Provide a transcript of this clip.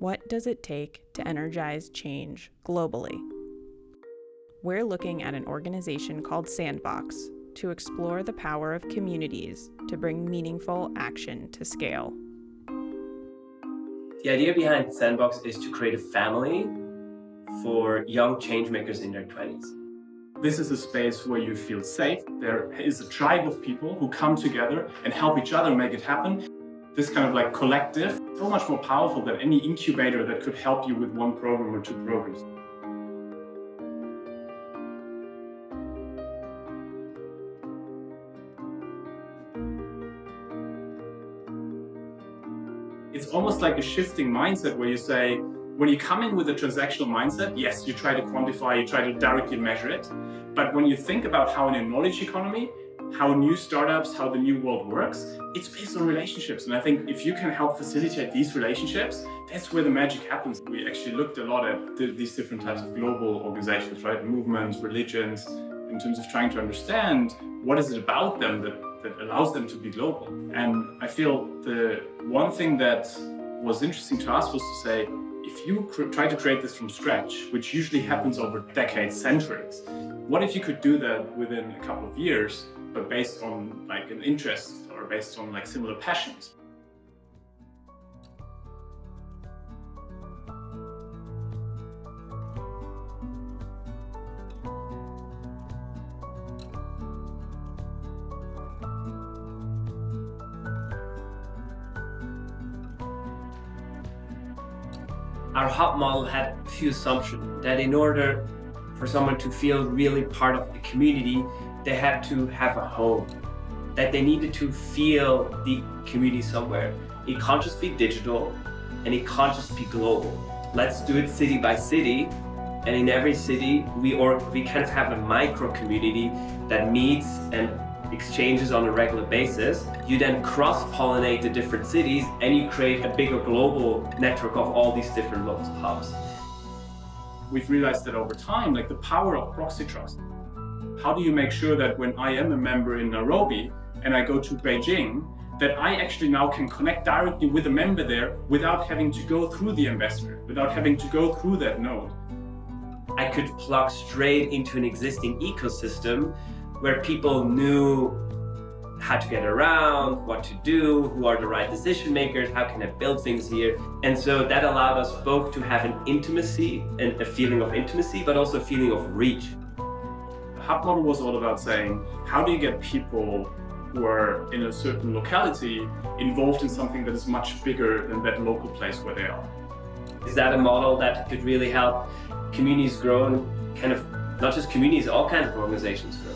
What does it take to energize change globally? We're looking at an organization called Sandbox to explore the power of communities to bring meaningful action to scale. The idea behind Sandbox is to create a family for young changemakers in their 20s. This is a space where you feel safe. There is a tribe of people who come together and help each other make it happen. This kind of like collective, so much more powerful than any incubator that could help you with one program or two programs. It's almost like a shifting mindset where you say, when you come in with a transactional mindset, yes, you try to quantify, you try to directly measure it. But when you think about how in a knowledge economy, how new startups, how the new world works, it's based on relationships. And I think if you can help facilitate these relationships, that's where the magic happens. We actually looked a lot at these different types of global organizations, right? Movements, religions, in terms of trying to understand what is it about them that allows them to be global. And I feel the one thing that was interesting to us was to say, if you try to create this from scratch, which usually happens over decades, centuries, what if you could do that within a couple of years, but based on like an interest or based on like similar passions? Our hub model had a few assumptions that in order for someone to feel really part of the community, they had to have a home, that they needed to feel the community somewhere. It can't just be digital and it can't just be global. Let's do it city by city, and in every city we kind of have a micro community that meets and exchanges on a regular basis. You then cross-pollinate the different cities and you create a bigger global network of all these different local hubs. We've realized that over time, like the power of proxy-trust. How do you make sure that when I am a member in Nairobi and I go to Beijing, that I actually now can connect directly with a member there without having to go through the ambassador, without having to go through that node? I could plug straight into an existing ecosystem where people knew how to get around, what to do, who are the right decision makers, how can I build things here. And so that allowed us both to have an intimacy and a feeling of intimacy, but also a feeling of reach. The hub model was all about saying, how do you get people who are in a certain locality involved in something that is much bigger than that local place where they are? Is that a model that could really help communities grow and kind of, not just communities, all kinds of organizations grow?